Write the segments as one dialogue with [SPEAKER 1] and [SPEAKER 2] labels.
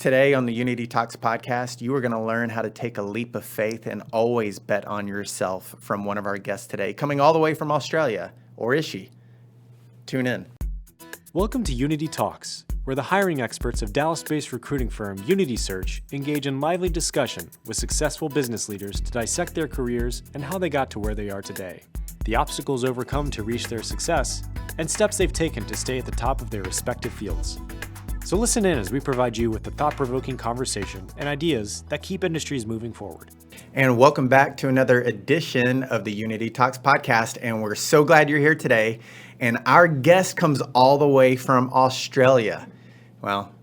[SPEAKER 1] Today on the Unity Talks podcast, you are going to learn how to take a leap of faith and always bet on yourself from one of our guests today, coming all the way from Australia. Or is she? Tune in.
[SPEAKER 2] Welcome to Unity Talks, where the hiring experts of Dallas-based recruiting firm Unity Search engage in lively discussion with successful business leaders to dissect their careers and how they got to where they are today, the obstacles overcome to reach their success, and steps they've taken to stay at the top of their respective fields. So listen in as we provide you with the thought-provoking conversation and ideas that keep industries moving forward.
[SPEAKER 1] And welcome back to another edition of the Unity Talks podcast. And we're so glad you're here today. And our guest comes all the way from Australia. Well,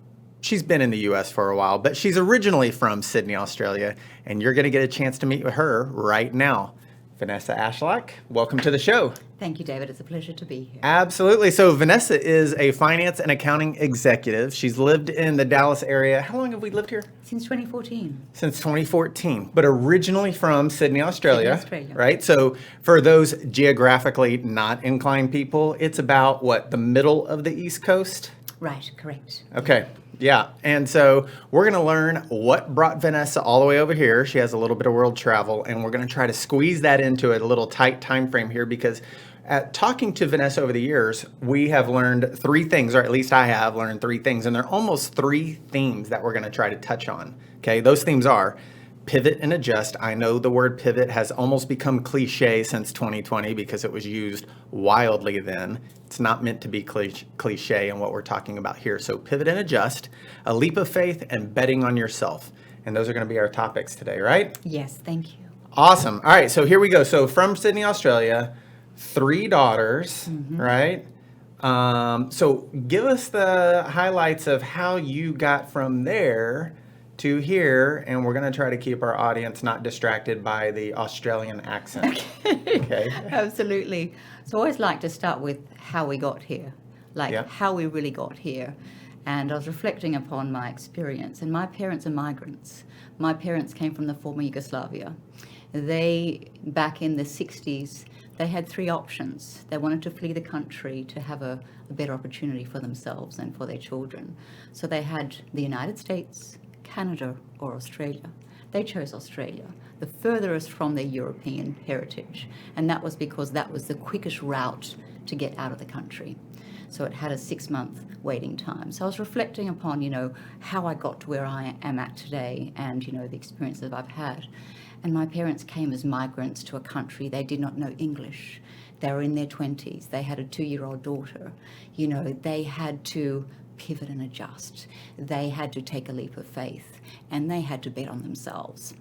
[SPEAKER 1] she's been in the U.S. for a while, but she's originally from Sydney, Australia. And you're going to get a chance to meet with her right now. Vanessa Ashlock, welcome to the show.
[SPEAKER 3] Thank you, David. It's a pleasure to be here.
[SPEAKER 1] Absolutely. So Vanessa is a finance and accounting executive. She's lived in the Dallas area. How long have we lived here?
[SPEAKER 3] Since 2014.
[SPEAKER 1] Since 2014, but originally from Sydney, Australia.
[SPEAKER 3] Sydney, Australia.
[SPEAKER 1] Right? So for those geographically not inclined people, it's about, what, the middle of the East Coast?
[SPEAKER 3] Right, correct.
[SPEAKER 1] Okay. Yeah. And so we're going to learn what brought Vanessa all the way over here. She has a little bit of world travel, and we're going to try to squeeze that into a little tight time frame here because talking to Vanessa over the years, we have learned three things, or at least I have learned three things, and they're almost three themes that we're going to try to touch on. Okay. Those themes are pivot and adjust. I know the word pivot has almost become cliche since 2020 because it was used wildly then. It's not meant to be cliche in what we're talking about here. So pivot and adjust, a leap of faith, and betting on yourself. And those are going to be our topics today, right?
[SPEAKER 3] Yes, thank you.
[SPEAKER 1] Awesome. All right, so here we go. So from Sydney, Australia, 3 daughters, right? So give us the highlights of how you got from there to here, and we're going to try to keep our audience not distracted by the Australian accent. Okay.
[SPEAKER 3] Absolutely. So I always like to start with how we got here, how we really got here. And I was reflecting upon my experience, and my parents are migrants. My parents came from the former Yugoslavia. They, back in the 60s, they had 3 options. They wanted to flee the country to have a better opportunity for themselves and for their children. So they had the United States, Canada, or Australia. They chose Australia, the furthest from their European heritage. And that was because that was the quickest route to get out of the country. So it had a 6-month waiting time. So I was reflecting upon, how I got to where I am at today and, the experiences that I've had. And my parents came as migrants to a country. They did not know English. They were in their 20s. They had a 2-year-old daughter. They had to pivot and adjust. They had to take a leap of faith, and they had to bet on themselves.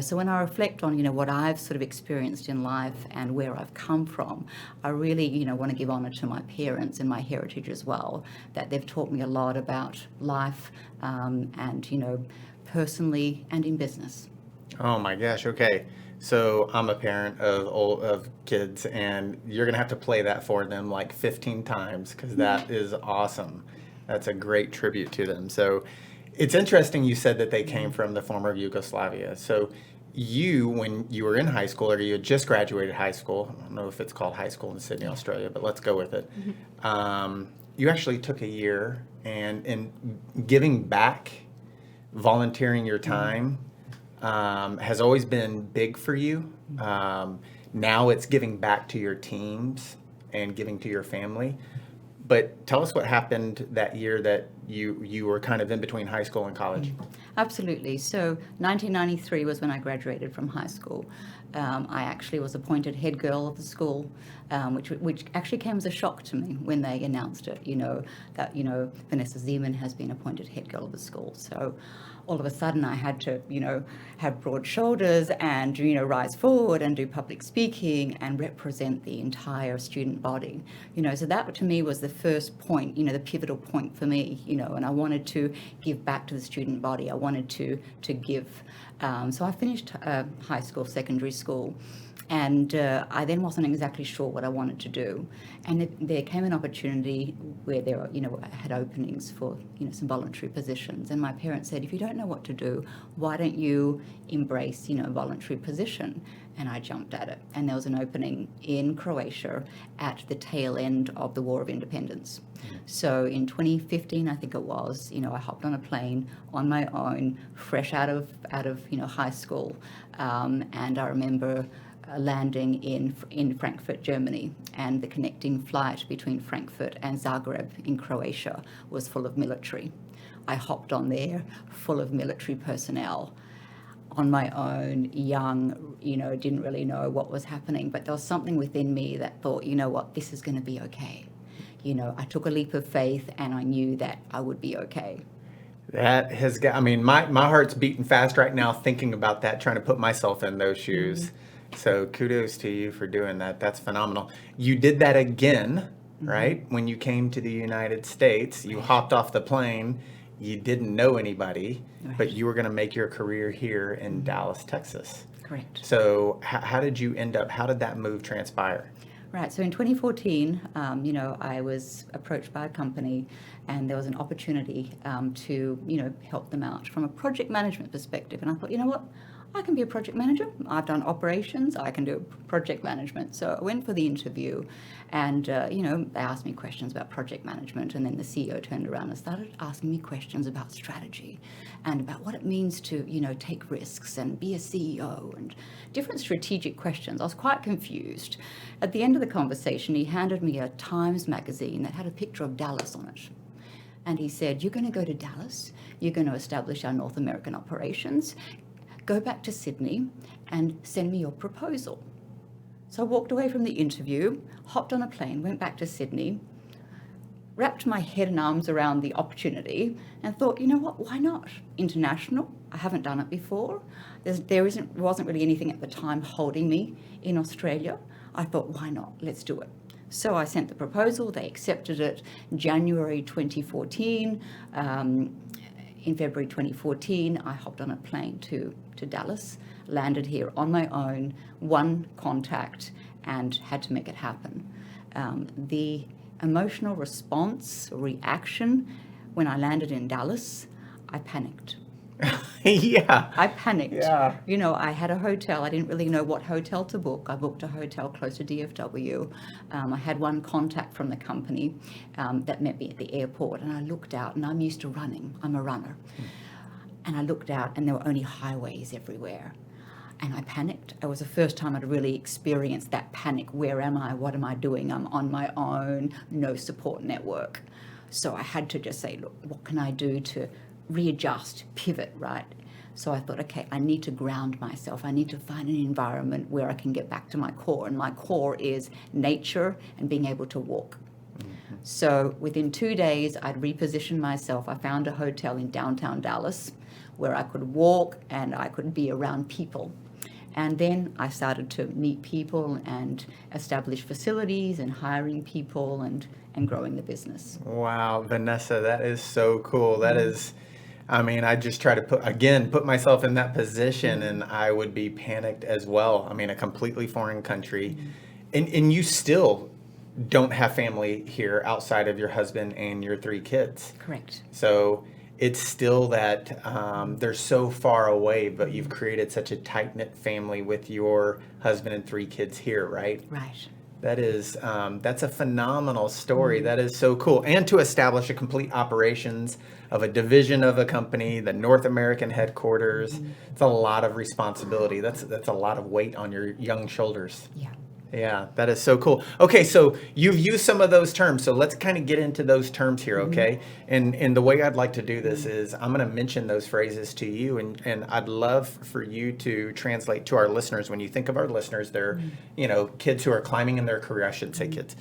[SPEAKER 3] So when I reflect on, what I've sort of experienced in life and where I've come from, I really, want to give honor to my parents and my heritage as well, that they've taught me a lot about life and, personally and in business.
[SPEAKER 1] Oh my gosh. Okay. So I'm a parent of kids, and you're going to have to play that for them like 15 times because that is awesome. That's a great tribute to them. So it's interesting you said that they came from the former Yugoslavia. So you, when you were in high school or you had just graduated high school, I don't know if it's called high school in Sydney, Australia, but let's go with it. You actually took a year and in giving back, volunteering your time has always been big for you. Now it's giving back to your teams and giving to your family. But tell us what happened that year that you were kind of in between high school and college.
[SPEAKER 3] Absolutely. So 1993 was when I graduated from high school. I actually was appointed head girl of the school, which actually came as a shock to me when they announced it, that, Vanessa Zeman has been appointed head girl of the school. So all of a sudden I had to, have broad shoulders and, rise forward and do public speaking and represent the entire student body. So that to me was the first point, the pivotal point for me, and I wanted to give back to the student body. I wanted to give. So I finished high school, secondary school, And I then wasn't exactly sure what I wanted to do. And there came an opportunity where there were, I had openings for, some voluntary positions. And my parents said, if you don't know what to do, why don't you embrace, a voluntary position? And I jumped at it. And there was an opening in Croatia at the tail end of the War of Independence. So in 2015, I think it was, I hopped on a plane on my own, fresh out of high school. And I remember landing in Frankfurt, Germany, and the connecting flight between Frankfurt and Zagreb in Croatia was full of military. I hopped on there, full of military personnel, on my own, young, didn't really know what was happening, but there was something within me that thought, what, this is going to be okay. I took a leap of faith, and I knew that I would be okay.
[SPEAKER 1] That has got, my heart's beating fast right now thinking about that, trying to put myself in those shoes. So kudos to you for doing that. That's phenomenal. You did that again, right? When you came to the United States, you hopped off the plane. You didn't know anybody, but you were going to make your career here in Dallas, Texas.
[SPEAKER 3] Correct.
[SPEAKER 1] So how did you end up, how did that move transpire?
[SPEAKER 3] Right. So in 2014, I was approached by a company, and there was an opportunity to, help them out from a project management perspective. And I thought, you know what? I can be a project manager. I've done operations. I can do project management. So I went for the interview, and, they asked me questions about project management. And then the CEO turned around and started asking me questions about strategy and about what it means to, take risks and be a CEO and different strategic questions. I was quite confused. At the end of the conversation, he handed me a Times magazine that had a picture of Dallas on it. And he said, you're going to go to Dallas. You're going to establish our North American operations. Go back to Sydney and send me your proposal. So I walked away from the interview, hopped on a plane, went back to Sydney, wrapped my head and arms around the opportunity, and thought, you know what, why not? International, I haven't done it before. There wasn't really anything at the time holding me in Australia. I thought, why not? Let's do it. So I sent the proposal, they accepted it. January 2014, in February 2014, I hopped on a plane to Dallas, landed here on my own, one contact, and had to make it happen. The emotional response, reaction, when I landed in Dallas, I panicked.
[SPEAKER 1] Yeah.
[SPEAKER 3] I panicked.
[SPEAKER 1] Yeah.
[SPEAKER 3] I had a hotel. I didn't really know what hotel to book. I booked a hotel close to DFW. I had one contact from the company that met me at the airport, and I looked out, and I'm used to running. I'm a runner. And I looked out, and there were only highways everywhere. And I panicked. It was the first time I'd really experienced that panic. Where am I? What am I doing? I'm on my own, no support network. So I had to just say, look, what can I do to readjust, pivot, right? So I thought, okay, I need to ground myself. I need to find an environment where I can get back to my core. And my core is nature and being able to walk. So within 2 days, I'd repositioned myself. I found a hotel in downtown Dallas where I could walk and I could be around people. And then I started to meet people and establish facilities and hiring people and growing the business.
[SPEAKER 1] Wow, Vanessa, that is so cool. That is, I just try to put myself in that position, and I would be panicked as well. A completely foreign country. And you still don't have family here outside of your husband and your 3 kids.
[SPEAKER 3] Correct.
[SPEAKER 1] So it's still that they're so far away, but you've created such a tight-knit family with your husband and 3 kids here, right?
[SPEAKER 3] Right.
[SPEAKER 1] That is, that's a phenomenal story. That is so cool. And to establish a complete operations of a division of a company, the North American headquarters, it's a lot of responsibility. That's a lot of weight on your young shoulders.
[SPEAKER 3] Yeah.
[SPEAKER 1] Yeah, that is so cool. Okay, so you've used some of those terms, so let's kind of get into those terms here, okay? And the way I'd like to do this is I'm going to mention those phrases to you, and I'd love for you to translate to our listeners. When you think of our listeners, they're, kids who are climbing in their career. I shouldn't say kids.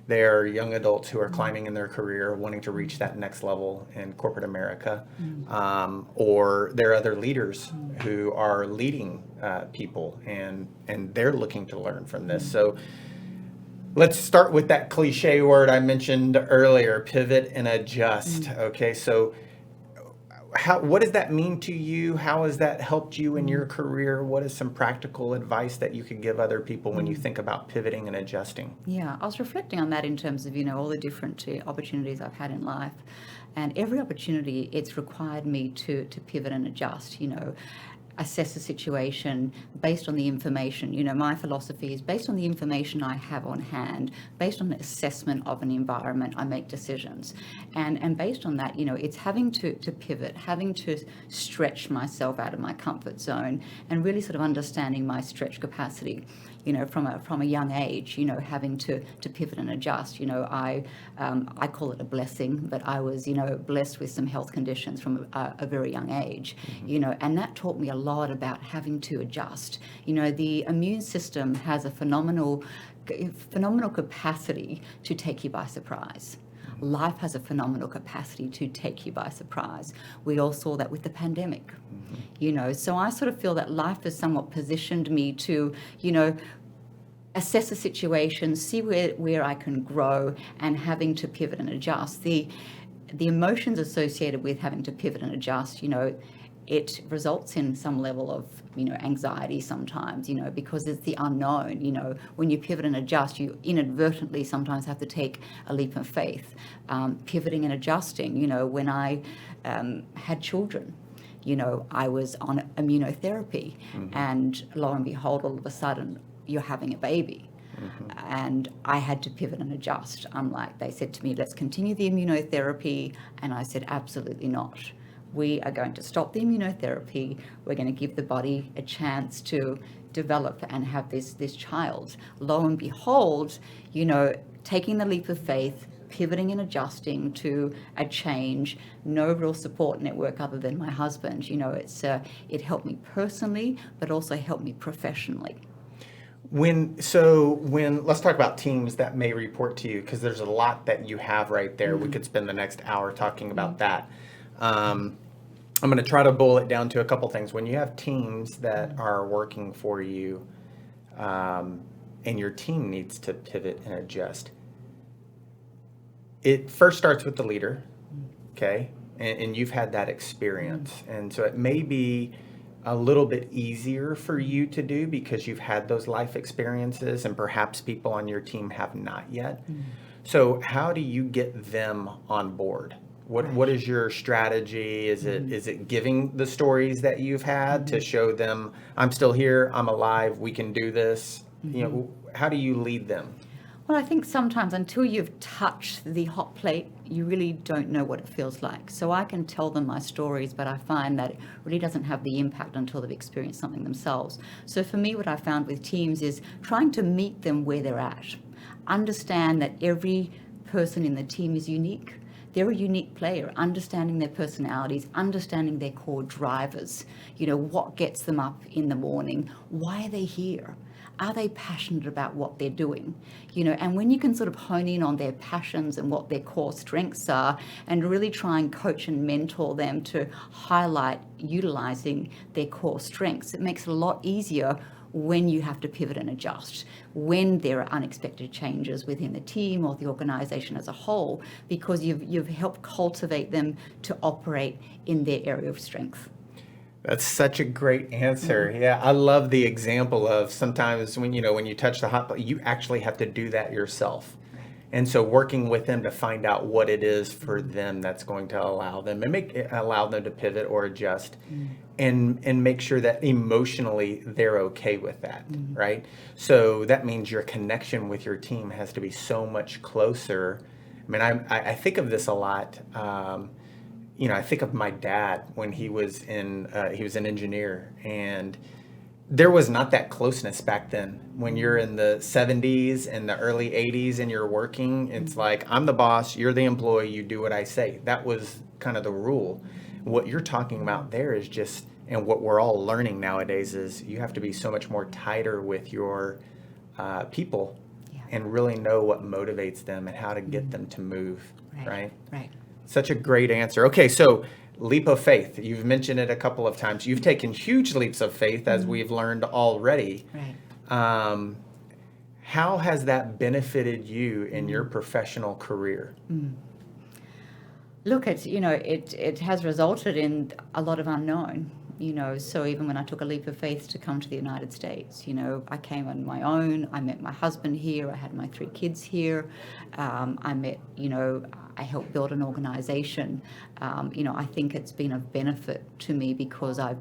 [SPEAKER 1] They're young adults who are climbing in their career, wanting to reach that next level in corporate America, or they're other leaders who are leading people, and they're looking to learn from this. So let's start with that cliche word I mentioned earlier: pivot and adjust. Okay, so what does that mean to you? How has that helped you in your career? What is some practical advice that you could give other people when you think about pivoting and adjusting?
[SPEAKER 3] Yeah, I was reflecting on that in terms of, all the different opportunities I've had in life. And every opportunity, it's required me to pivot and adjust, assess the situation based on the information. My philosophy is based on the information I have on hand, based on the assessment of an environment, I make decisions. And based on that, it's having to pivot, having to stretch myself out of my comfort zone and really sort of understanding my stretch capacity. From a young age, having to pivot and adjust. I call it a blessing, but I was, blessed with some health conditions from a very young age, and that taught me a lot about having to adjust. The immune system has a phenomenal capacity to take you by surprise. Life has a phenomenal capacity to take you by surprise. We all saw that with the pandemic, so I sort of feel that life has somewhat positioned me to, assess a situation, see where I can grow, and having to pivot and adjust. The emotions associated with having to pivot and adjust, it results in some level of, anxiety sometimes, because it's the unknown. When you pivot and adjust, you inadvertently sometimes have to take a leap of faith. Pivoting and adjusting, when I had children, I was on immunotherapy, and lo and behold, all of a sudden, you're having a baby. And I had to pivot and adjust. They said to me, let's continue the immunotherapy. And I said, absolutely not. We are going to stop the immunotherapy. We're going to give the body a chance to develop and have this child. Lo and behold, taking the leap of faith, pivoting and adjusting to a change, no real support network other than my husband. It helped me personally, but also helped me professionally.
[SPEAKER 1] Let's talk about teams that may report to you, because there's a lot that you have right there. We could spend the next hour talking about that. I'm going to try to boil it down to a couple things. When you have teams that are working for you, and your team needs to pivot and adjust, it first starts with the leader, okay? And you've had that experience. And so it may be a little bit easier for you to do because you've had those life experiences, and perhaps people on your team have not yet. So how do you get them on board? What is your strategy? Is it giving the stories that you've had to show them, I'm still here, I'm alive, we can do this? How do you lead them?
[SPEAKER 3] Well, I think sometimes until you've touched the hot plate, you really don't know what it feels like. So I can tell them my stories, but I find that it really doesn't have the impact until they've experienced something themselves. So for me, what I found with teams is trying to meet them where they're at. Understand that every person in the team is unique. They're a unique player, understanding their personalities, understanding their core drivers, what gets them up in the morning, why are they here? Are they passionate about what they're doing? And when you can sort of hone in on their passions and what their core strengths are, and really try and coach and mentor them to highlight utilizing their core strengths, it makes it a lot easier when you have to pivot and adjust, when there are unexpected changes within the team or the organization as a whole, because you've helped cultivate them to operate in their area of strength.
[SPEAKER 1] That's such a great answer. Yeah, I love the example of sometimes when you touch the hot plate, you actually have to do that yourself. And so working with them to find out what it is for them that's going to allow them to pivot or adjust, and make sure that emotionally they're okay with that, right? So that means your connection with your team has to be so much closer. I mean, I think of this a lot. I think of my dad when he was an engineer, and there was not that closeness back then. When you're in the 70s and the early 80s and you're working, it's like, I'm the boss, you're the employee, you do what I say. That was kind of the rule. What you're talking about there is just, and what we're all learning nowadays is you have to be so much more tighter with your people, and really know what motivates them and how to get them to move, right?
[SPEAKER 3] Right.
[SPEAKER 1] Such a great answer. Okay, so leap of faith. You've mentioned it a couple of times. You've taken huge leaps of faith, as we've learned already.
[SPEAKER 3] Right.
[SPEAKER 1] How has that benefited you in your professional career?
[SPEAKER 3] Look, it has resulted in a lot of unknown. So even when I took a leap of faith to come to the United States, I came on my own. I met my husband here. I had my 3 kids here. I helped build an organization. I think it's been of benefit to me because I've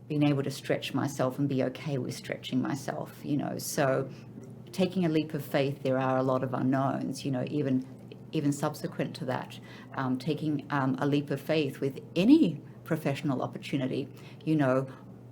[SPEAKER 3] been able to stretch myself and be okay with stretching myself. So taking a leap of faith, there are a lot of unknowns. Even subsequent to that, taking a leap of faith with any professional opportunity.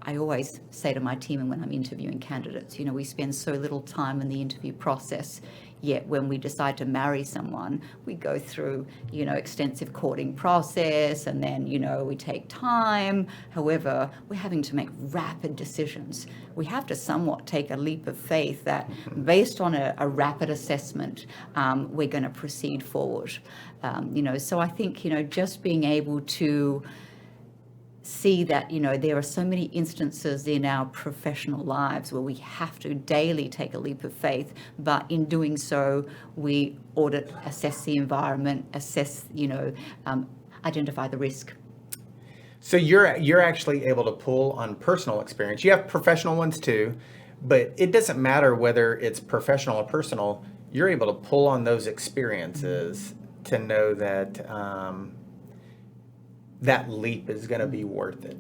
[SPEAKER 3] I always say to my team, and when I'm interviewing candidates, we spend so little time in the interview process, yet when we decide to marry someone, we go through, extensive courting process, and then, we take time. However, we're having to make rapid decisions. We have to somewhat take a leap of faith that based on a rapid assessment, we're going to proceed forward. So I think, just being able to see that, there are so many instances in our professional lives where we have to daily take a leap of faith, but in doing so, we audit, assess the environment, identify the risk.
[SPEAKER 1] So you're actually able to pull on personal experience. You have professional ones too, but it doesn't matter whether it's professional or personal. You're able to pull on those experiences to know that that leap is going to be worth it,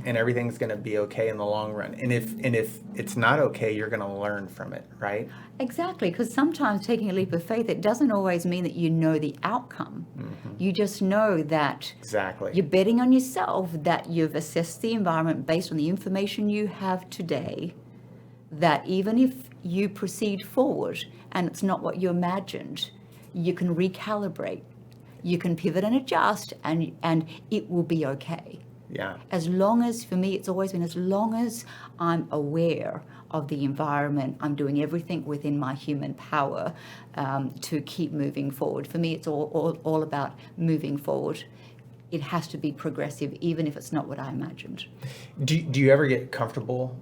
[SPEAKER 1] and everything's going to be okay in the long run. And if it's not okay, you're going to learn from it, right?
[SPEAKER 3] Exactly, because sometimes taking a leap of faith, it doesn't always mean that you know the outcome. You just know that you're betting on yourself, that you've assessed the environment based on the information you have today, that even if you proceed forward and it's not what you imagined, you can recalibrate. You can pivot and adjust, and it will be okay.
[SPEAKER 1] Yeah.
[SPEAKER 3] As long as, for me, it's always been, as long as I'm aware of the environment, I'm doing everything within my human power to keep moving forward. For me, it's all about moving forward. It has to be progressive, even if it's not what I imagined.
[SPEAKER 1] Do you ever get comfortable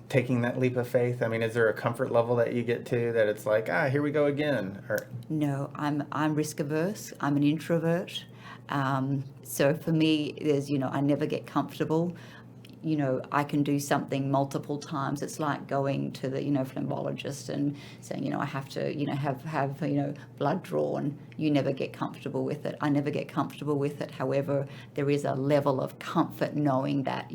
[SPEAKER 1] taking that leap of faith? I mean, is there a comfort level that you get to that it's like, here we go again? Or
[SPEAKER 3] no, I'm risk averse. I'm an introvert. So for me, there's, I never get comfortable. I can do something multiple times. It's like going to the, phlebologist and saying, I have to, have blood drawn. You never get comfortable with it. I never get comfortable with it. However, there is a level of comfort knowing that,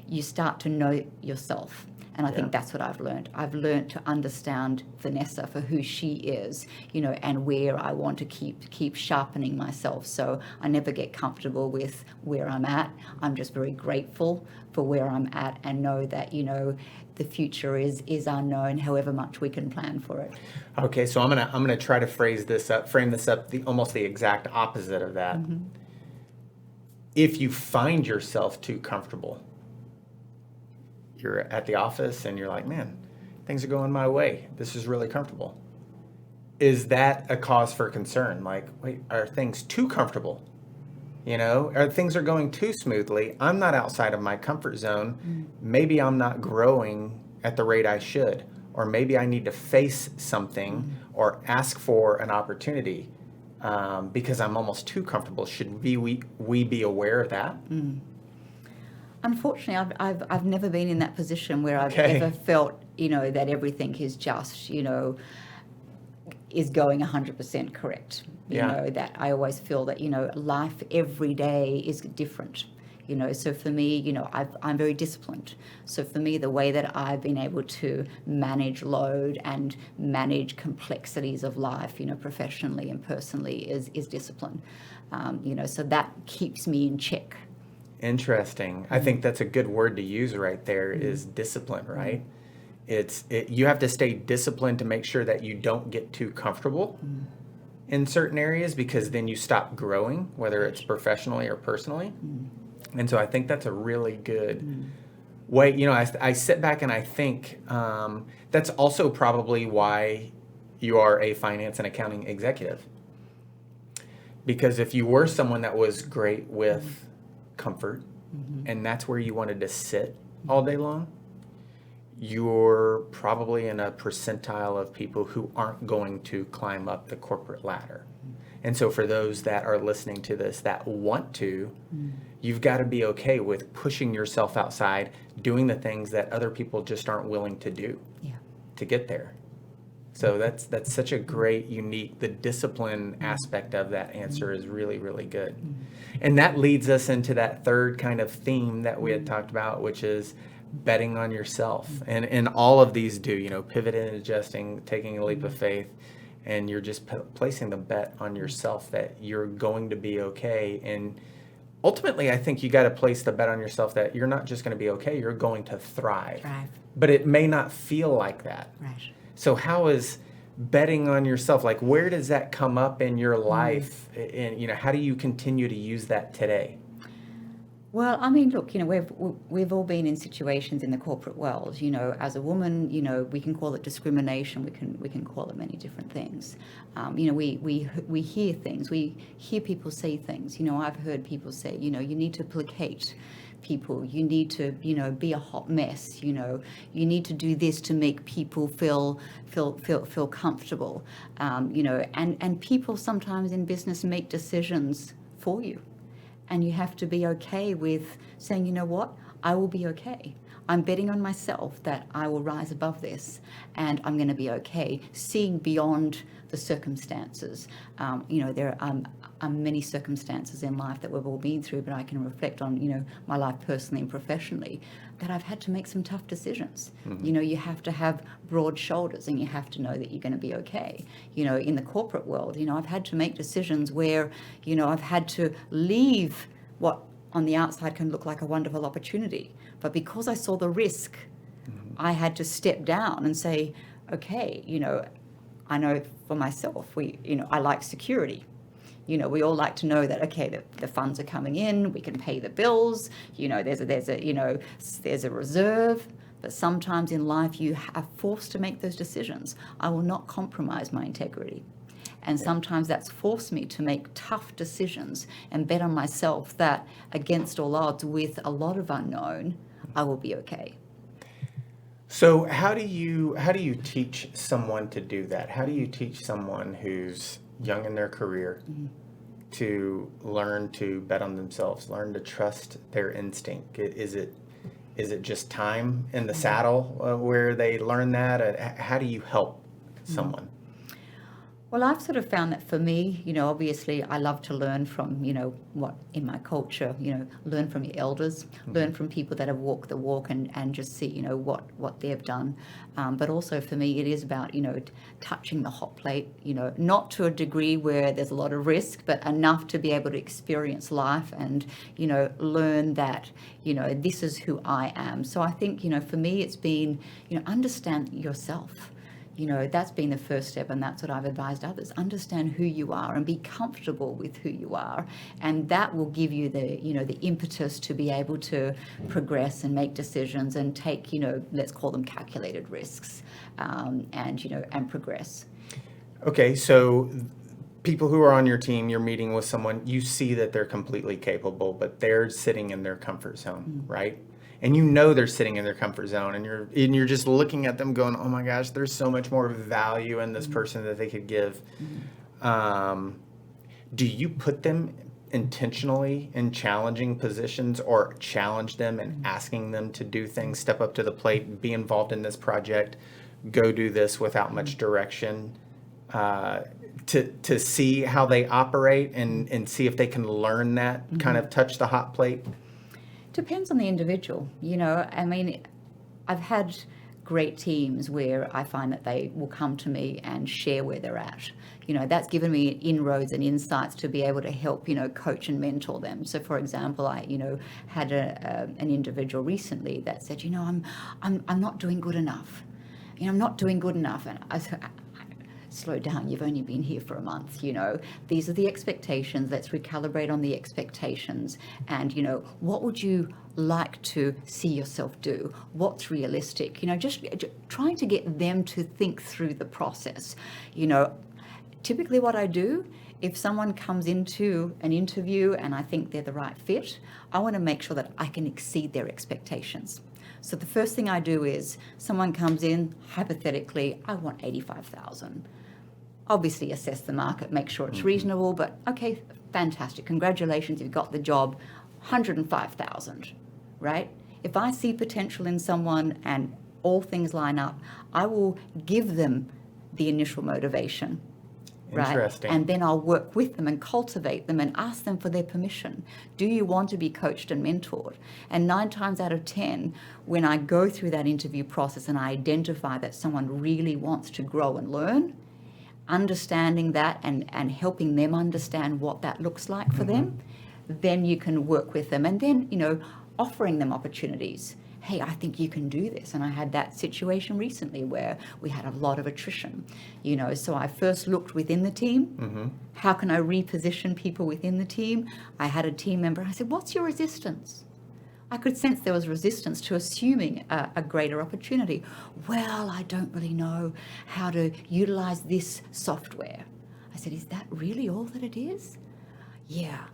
[SPEAKER 3] you start to know yourself. And I think that's what I've learned. I've learned to understand Vanessa for who she is, and where I want to keep sharpening myself. So I never get comfortable with where I'm at. I'm just very grateful for where I'm at, and know that, the future is unknown, however much we can plan for it.
[SPEAKER 1] Okay, so I'm gonna try to frame this up almost the exact opposite of that. If you find yourself too comfortable, you're at the office and you're like, man, things are going my way. This is really comfortable. Is that a cause for concern? Like, wait, are things too comfortable? Or things are going too smoothly? I'm not outside of my comfort zone. Maybe I'm not growing at the rate I should. Or maybe I need to face something or ask for an opportunity because I'm almost too comfortable. Should we be aware of that?
[SPEAKER 3] Unfortunately, I've never been in that position where I've ever felt, that everything is just, is going 100% correct. That I always feel that, life every day is different. So for me, I'm very disciplined. So for me, the way that I've been able to manage load and manage complexities of life, professionally and personally is discipline. So that keeps me in check.
[SPEAKER 1] Interesting. I think that's a good word to use right there, is discipline, right? You have to stay disciplined to make sure that you don't get too comfortable in certain areas, because then you stop growing, whether it's professionally or personally. And so I think that's a really good way. I sit back and I think that's also probably why you are a finance and accounting executive. Because if you were someone that was great with comfort, and that's where you wanted to sit all day long, you're probably in a percentile of people who aren't going to climb up the corporate ladder. And so for those that are listening to this that want to, you've got to be okay with pushing yourself outside, doing the things that other people just aren't willing to do to get there. So that's such a great, unique, the discipline aspect of that answer is really, really good. And that leads us into that third kind of theme that we had talked about, which is betting on yourself. And all of these do, pivoting and adjusting, taking a leap of faith, and you're just placing the bet on yourself that you're going to be okay. And ultimately, I think you got to place the bet on yourself that you're not just going to be okay, you're going to thrive. But it may not feel like that.
[SPEAKER 3] Right.
[SPEAKER 1] So how is betting on yourself, like where does that come up in your life? And, how do you continue to use that today?
[SPEAKER 3] Well, I mean, look, we've all been in situations in the corporate world. As a woman, we can call it discrimination. We can call it many different things. We hear things. We hear people say things. I've heard people say, you need to placate people. You need to, be a hot mess. You need to do this to make people feel comfortable. And people sometimes in business make decisions for you. And you have to be okay with saying, you know what, I will be okay. I'm betting on myself that I will rise above this and I'm going to be okay, seeing beyond the circumstances. There are many circumstances in life that we've all been through, but I can reflect on, my life personally and professionally, that I've had to make some tough decisions. You have to have broad shoulders and you have to know that you're going to be okay. In the corporate world, I've had to make decisions where, I've had to leave what on the outside can look like a wonderful opportunity. But because I saw the risk, I had to step down and say, okay, I know for myself, I like security. We all like to know that, okay, the funds are coming in, we can pay the bills, there's a reserve. But sometimes in life you are forced to make those decisions. I will not compromise my integrity. And sometimes that's forced me to make tough decisions and bet on myself that against all odds with a lot of unknown, I will be okay.
[SPEAKER 1] So how do you teach someone to do that? How do you teach someone who's young in their career to learn to bet on themselves, learn to trust their instinct? Is it just time in the saddle where they learn that? How do you help someone?
[SPEAKER 3] Well, I've sort of found that for me, obviously I love to learn from, what in my culture, learn from your elders, learn from people that have walked the walk and just see, what they've done. But also for me, it is about, touching the hot plate, not to a degree where there's a lot of risk, but enough to be able to experience life and, learn that, this is who I am. So I think, for me, it's been, understand yourself. That's been the first step, and that's what I've advised others. Understand who you are and be comfortable with who you are, and that will give you the impetus to be able to progress and make decisions and take, let's call them calculated risks, and progress. Okay,
[SPEAKER 1] so people who are on your team, you're meeting with someone, you see that they're completely capable, but they're sitting in their comfort zone, right? And they're sitting in their comfort zone, and you're just looking at them going, oh my gosh, there's so much more value in this person that they could give. Do you put them intentionally in challenging positions, or challenge them and asking them to do things, step up to the plate, be involved in this project, go do this without much direction, to see how they operate and see if they can learn that, kind of touch the hot plate?
[SPEAKER 3] Depends on the individual. I mean, I've had great teams where I find that they will come to me and share where they're at. That's given me inroads and insights to be able to help, coach and mentor them. So, for example, I, had an individual recently that said, I'm not doing good enough. I'm not doing good enough. And I said, slow down, you've only been here for a month. These are the expectations. Let's recalibrate on the expectations. And what would you like to see yourself do? What's realistic? Just trying to get them to think through the process. Typically what I do, if someone comes into an interview and I think they're the right fit, I want to make sure that I can exceed their expectations. So the first thing I do is, someone comes in, hypothetically, I want $85,000. obviously assess the market, make sure it's reasonable, but okay, fantastic, congratulations, you've got the job, 105,000, right? If I see potential in someone and all things line up, I will give them the initial motivation. Right?
[SPEAKER 1] Interesting.
[SPEAKER 3] And then I'll work with them and cultivate them and ask them for their permission. Do you want to be coached and mentored? And 9 times out of 10, when I go through that interview process and I identify that someone really wants to grow and learn, understanding that and helping them understand what that looks like for them, then you can work with them. And then, offering them opportunities. Hey, I think you can do this. And I had that situation recently where we had a lot of attrition, so I first looked within the team. How can I reposition people within the team? I had a team member, I said, what's your resistance? I could sense there was resistance to assuming a greater opportunity. Well, I don't really know how to utilize this software. I said, is that really all that it is? Yeah.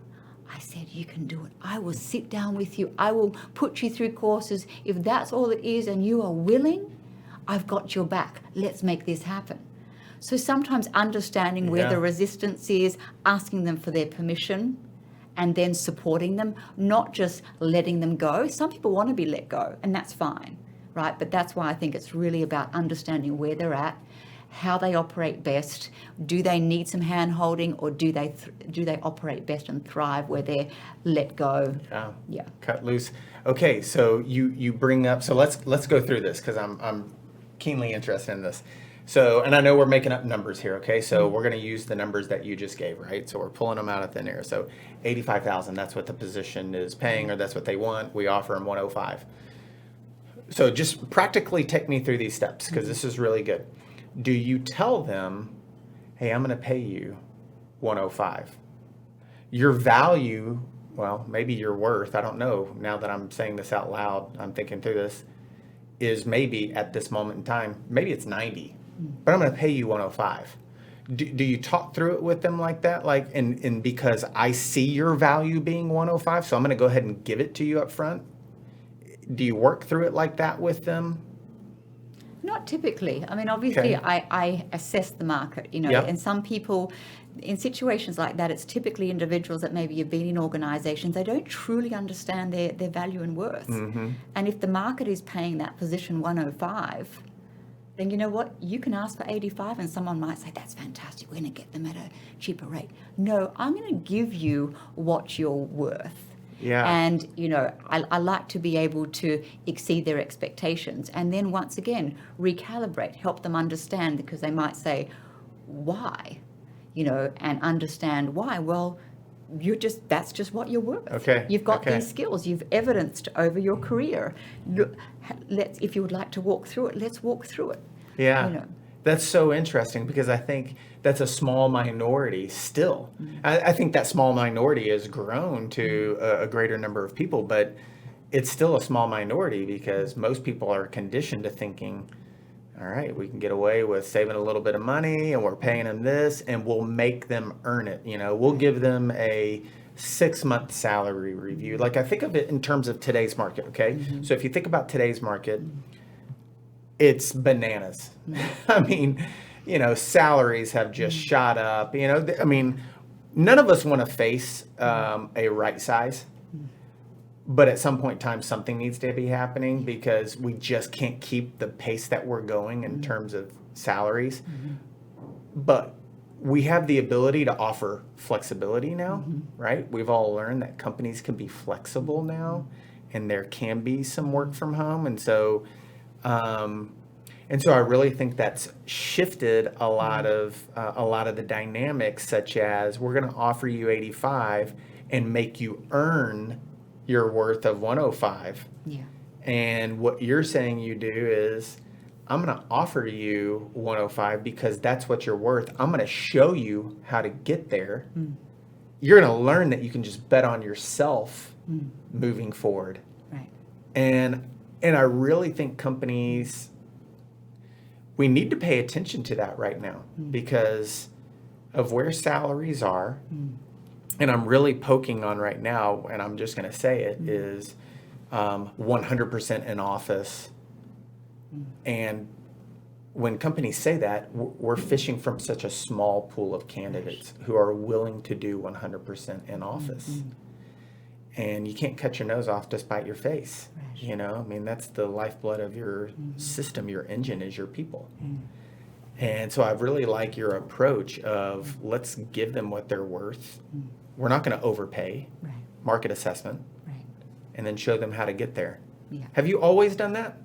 [SPEAKER 3] I said, you can do it. I will sit down with you. I will put you through courses. If that's all it is and you are willing, I've got your back. Let's make this happen. So sometimes understanding where the resistance is, asking them for their permission, and then supporting them, not just letting them go. Some people want to be let go, and that's fine, right? But that's why I think it's really about understanding where they're at, how they operate best. Do they need some hand-holding, or do they operate best and thrive where they're let go? Yeah.
[SPEAKER 1] Cut loose. Okay, so you bring up, so let's go through this, because I'm keenly interested in this. So, and I know we're making up numbers here, okay? So we're going to use the numbers that you just gave, right? So we're pulling them out of thin air. So 85,000, that's what the position is paying, or that's what they want. We offer them 105. So just practically take me through these steps, because this is really good. Do you tell them, hey, I'm going to pay you 105? Your value, well, maybe your worth, I don't know. Now that I'm saying this out loud, I'm thinking through this, is maybe at this moment in time, maybe it's 90, but I'm going to pay you 105. Do you talk through it with them like that? Like, and because I see your value being 105, so I'm going to go ahead and give it to you up front? Do you work through it like that with them?
[SPEAKER 3] Not typically. I mean, obviously,
[SPEAKER 1] Okay.
[SPEAKER 3] I assess the market, and some people, in situations like that, it's typically individuals that maybe have been in organizations, they don't truly understand their value and worth. And if the market is paying that position 105, then you know what? You can ask for 85 and someone might say, that's fantastic, we're going to get them at a cheaper rate. No, I'm going to give you what you're worth.
[SPEAKER 1] Yeah.
[SPEAKER 3] And, I like to be able to exceed their expectations. And then once again, recalibrate, help them understand, because they might say, why? And understand why. Well, that's just what you're worth.
[SPEAKER 1] Okay.
[SPEAKER 3] You've got these skills. You've evidenced over your career. Look, if you would like to walk through it, let's walk through it.
[SPEAKER 1] Yeah. That's so interesting, because I think that's a small minority still. I think that small minority has grown to a greater number of people, but it's still a small minority, because most people are conditioned to thinking, all right, we can get away with saving a little bit of money and we're paying them this and we'll make them earn it. We'll give them a 6-month salary review. Like, I think of it in terms of today's market, okay? So if you think about today's market, it's bananas. I mean, salaries have just shot up. I mean, none of us want to face a right size, but at some point in time, something needs to be happening, because we just can't keep the pace that we're going in terms of salaries. But we have the ability to offer flexibility now, right? We've all learned that companies can be flexible now, and there can be some work from home. And so I really think that's shifted a lot of the dynamics, such as we're going to offer you 85 and make you earn your worth of 105.
[SPEAKER 3] Yeah.
[SPEAKER 1] And what you're saying you do is, I'm going to offer you 105 because that's what you're worth. I'm going to show you how to get there. You're going to learn that you can just bet on yourself moving forward.
[SPEAKER 3] Right.
[SPEAKER 1] And I really think companies, we need to pay attention to that right now, because of where salaries are. And I'm really poking on right now, and I'm just going to say it, is 100% in office and when companies say that, we're fishing from such a small pool of candidates who are willing to do 100% in office. Mm-hmm. And you can't cut your nose off to spite your face. Right. You know, I mean, that's the lifeblood of your system. Your engine is your people. And so I really like your approach of let's give them what they're worth. We're not going to overpay. Right. Market assessment. Right. And then show them how to get there. Yeah. Have you always done that?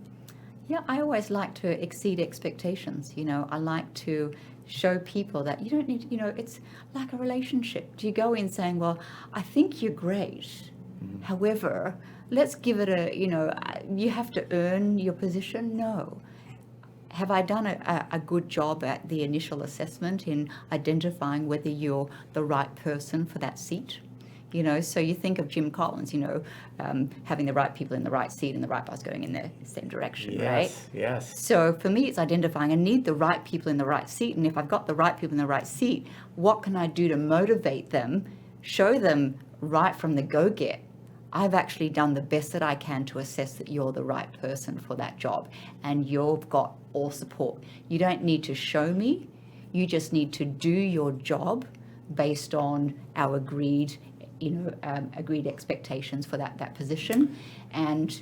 [SPEAKER 3] Yeah, I always like to exceed expectations. You know, I like to show people that you don't need to, you know, it's like a relationship. Do you go in saying, well, I think you're great. However, let's give it a, you know, you have to earn your position? No. Have I done a good job at the initial assessment in identifying whether you're the right person for that seat? You know, so you think of Jim Collins, you know, having the right people in the right seat and the right bus going in the same direction,
[SPEAKER 1] yes,
[SPEAKER 3] right?
[SPEAKER 1] Yes.
[SPEAKER 3] So for me, it's identifying I need the right people in the right seat. And if I've got the right people in the right seat, what can I do to motivate them, show them right from the go-get, I've actually done the best that I can to assess that you're the right person for that job. And you've got all support. You don't need to show me. You just need to do your job based on our agreed expectations for that position, and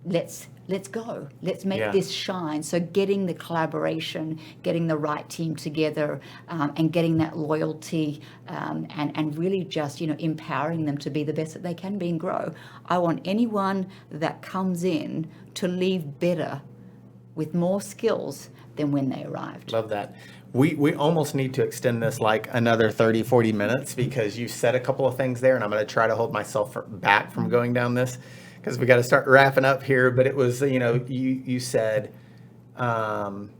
[SPEAKER 3] let's go. Let's make this shine. So getting the collaboration, getting the right team together, and getting that loyalty, and really just, you know, empowering them to be the best that they can be and grow. I want anyone that comes in to leave better with more skills than when they arrived.
[SPEAKER 1] Love that. We almost need to extend this like another 30, 40 minutes because you said a couple of things there, and I'm going to try to hold myself back from going down this because we got to start wrapping up here. But it was, you know, you said, I'm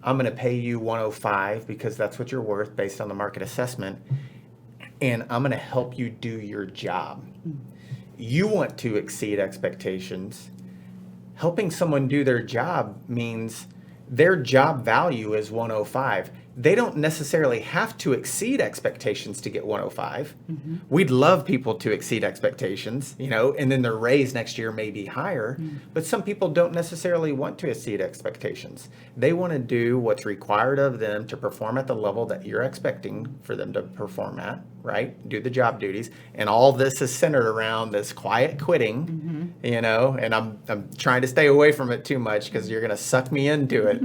[SPEAKER 1] going to pay you 105 because that's what you're worth based on the market assessment, and I'm going to help you do your job. You want to exceed expectations. Helping someone do their job means their job value is 105. They don't necessarily have to exceed expectations to get 105. Mm-hmm. We'd love people to exceed expectations, you know, and then their raise next year may be higher. Mm-hmm. But some people don't necessarily want to exceed expectations. They want to do what's required of them to perform at the level that you're expecting for them to perform at, right? Do the job duties. And all this is centered around this quiet quitting, you know, and I'm trying to stay away from it too much because you're going to suck me into it.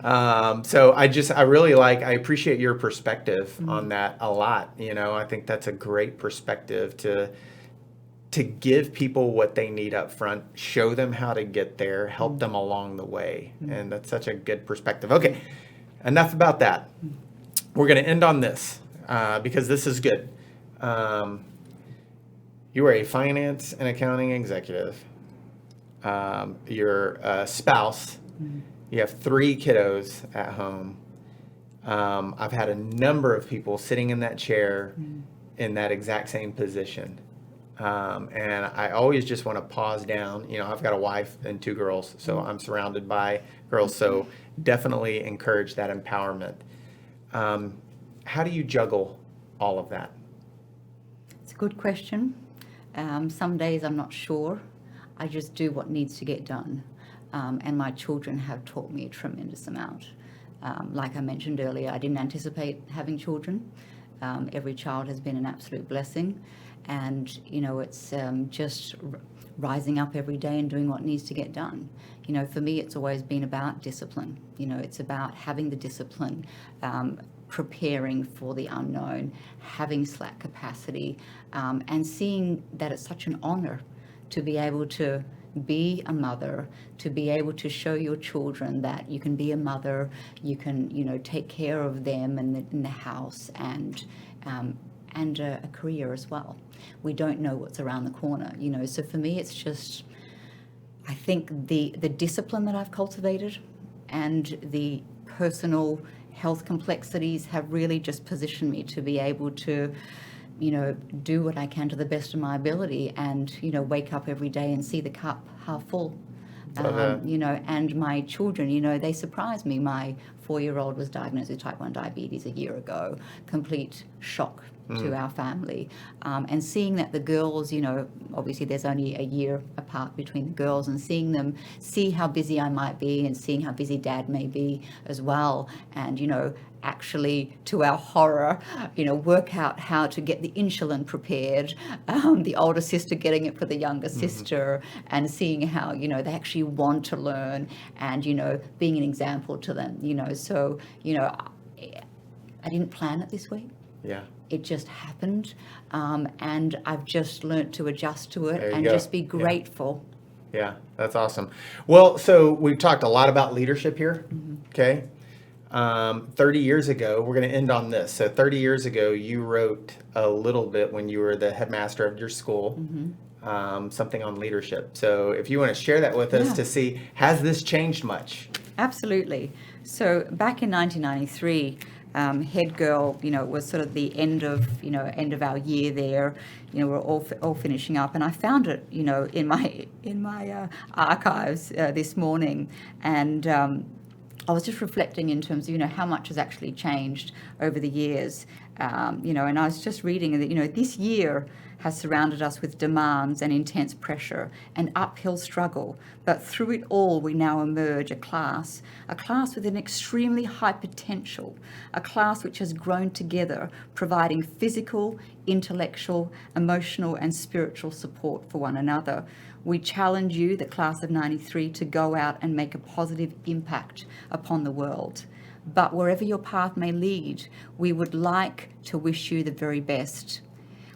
[SPEAKER 1] So I appreciate your perspective on that a lot. You know, I think that's a great perspective to give people what they need up front, show them how to get there, help them along the way. And that's such a good perspective. Okay, enough about that. We're going to end on this because this is good. You are a finance and accounting executive. You're a spouse. You have 3 kiddos at home. I've had a number of people sitting in that chair in that exact same position. And I always just want to pause down. You know, I've got a wife and 2 girls, so I'm surrounded by girls. So definitely encourage that empowerment. How do you juggle all of that?
[SPEAKER 3] It's a good question. Some days I'm not sure. I just do what needs to get done. And my children have taught me a tremendous amount. Like I mentioned earlier, I didn't anticipate having children. Every child has been an absolute blessing. And, you know, it's just rising up every day and doing what needs to get done. You know, for me, it's always been about discipline. You know, it's about having the discipline, preparing for the unknown, having slack capacity, and seeing that it's such an honor to be able to be a mother, to be able to show your children that you can be a mother, you can, you know, take care of them in the house and a career as well. We don't know what's around the corner, you know. So for me, it's just, I think the discipline that I've cultivated and the personal health complexities have really just positioned me to be able to, you know, do what I can to the best of my ability and, you know, wake up every day and see the cup half full. You know, and my children, you know, they surprise me. My 4-year-old was diagnosed with type 1 diabetes a year ago. Complete shock to our family. And seeing that the girls, obviously there's only a year apart between the girls, and seeing them see how busy I might be and seeing how busy Dad may be as well. And, actually, to our horror, work out how to get the insulin prepared, the older sister getting it for the younger sister, and seeing how, they actually want to learn, and, being an example to them, So, I didn't plan it this way.
[SPEAKER 1] Yeah.
[SPEAKER 3] It just happened, and I've just learnt to adjust to it and
[SPEAKER 1] go.
[SPEAKER 3] just be grateful.
[SPEAKER 1] Yeah, that's awesome. Well, so we've talked a lot about leadership here, okay? 30 years ago, we're going to end on this. So 30 years ago, you wrote a little bit when you were the headmaster of your school, something on leadership. So if you want to share that with us to see, has this changed much?
[SPEAKER 3] Absolutely. So back in 1993, Head Girl, was sort of the end of our year there. We're all finishing up, and I found it, in my archives this morning, and I was just reflecting in terms of, how much has actually changed over the years, and I was just reading that, this year has surrounded us with demands and intense pressure and uphill struggle, but through it all we now emerge a class with an extremely high potential, a class which has grown together, providing physical, intellectual, emotional and spiritual support for one another. We challenge you, the class of 93, to go out and make a positive impact upon the world. But wherever your path may lead, we would like to wish you the very best.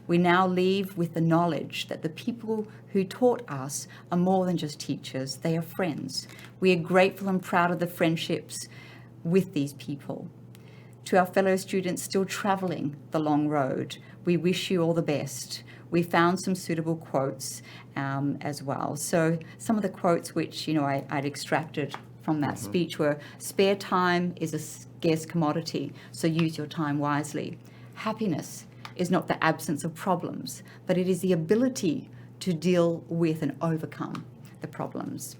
[SPEAKER 3] We now leave with the knowledge that the people who taught us are more than just teachers, they are friends. We are grateful and proud of the friendships with these people. To our fellow students still travelling the long road, we wish you all the best. We found some suitable quotes as well. So some of the quotes which, I'd extracted from that speech were, spare time is a scarce commodity, so use your time wisely. Happiness is not the absence of problems, but it is the ability to deal with and overcome the problems.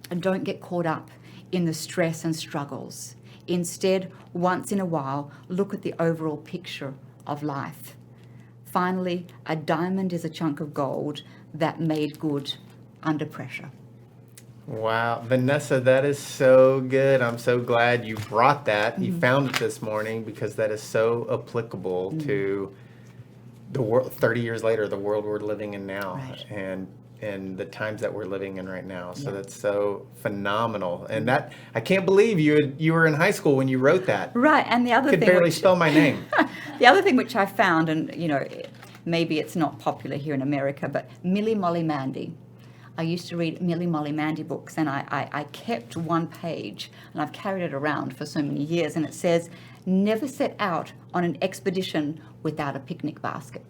[SPEAKER 3] And don't get caught up in the stress and struggles. Instead, once in a while, look at the overall picture of life. Finally, a diamond is a chunk of gold that made good under pressure.
[SPEAKER 1] Wow, Vanessa, that is so good. I'm so glad you brought that. You found it this morning, because that is so applicable to the world 30 years later, the world we're living in now, and the times that we're living in right now. So that's so phenomenal. And that, I can't believe you were in high school when you wrote that.
[SPEAKER 3] Right, and the other thing,
[SPEAKER 1] could barely spell my name.
[SPEAKER 3] The other thing which I found, and maybe it's not popular here in America, but Millie Molly Mandy. I used to read Millie Molly Mandy books, and I kept one page, and I've carried it around for so many years, and it says, never set out on an expedition without a picnic basket.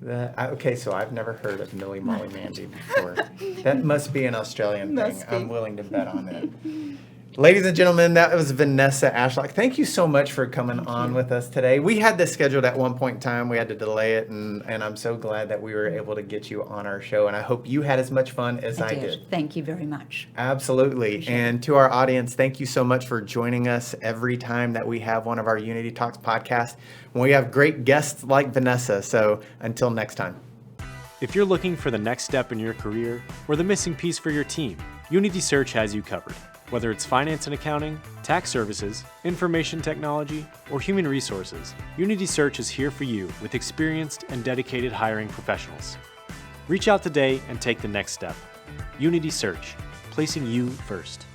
[SPEAKER 1] Okay, so I've never heard of Millie Molly Mandy before. That must be an Australian thing. I'm willing to bet on it. Ladies and gentlemen, that was Vanessa Ashlock. Thank you so much for coming on with us today. We had this scheduled at one point in time. We had to delay it, and I'm so glad that we were able to get you on our show, and I hope you had as much fun as I did.
[SPEAKER 3] Thank you very much.
[SPEAKER 1] Absolutely. And to our audience, thank you so much for joining us every time that we have one of our Unity Talks podcasts, when we have great guests like Vanessa. So until next time.
[SPEAKER 2] If you're looking for the next step in your career or the missing piece for your team, Unity Search has you covered. Whether it's finance and accounting, tax services, information technology, or human resources, Unity Search is here for you with experienced and dedicated hiring professionals. Reach out today and take the next step. Unity Search, placing you first.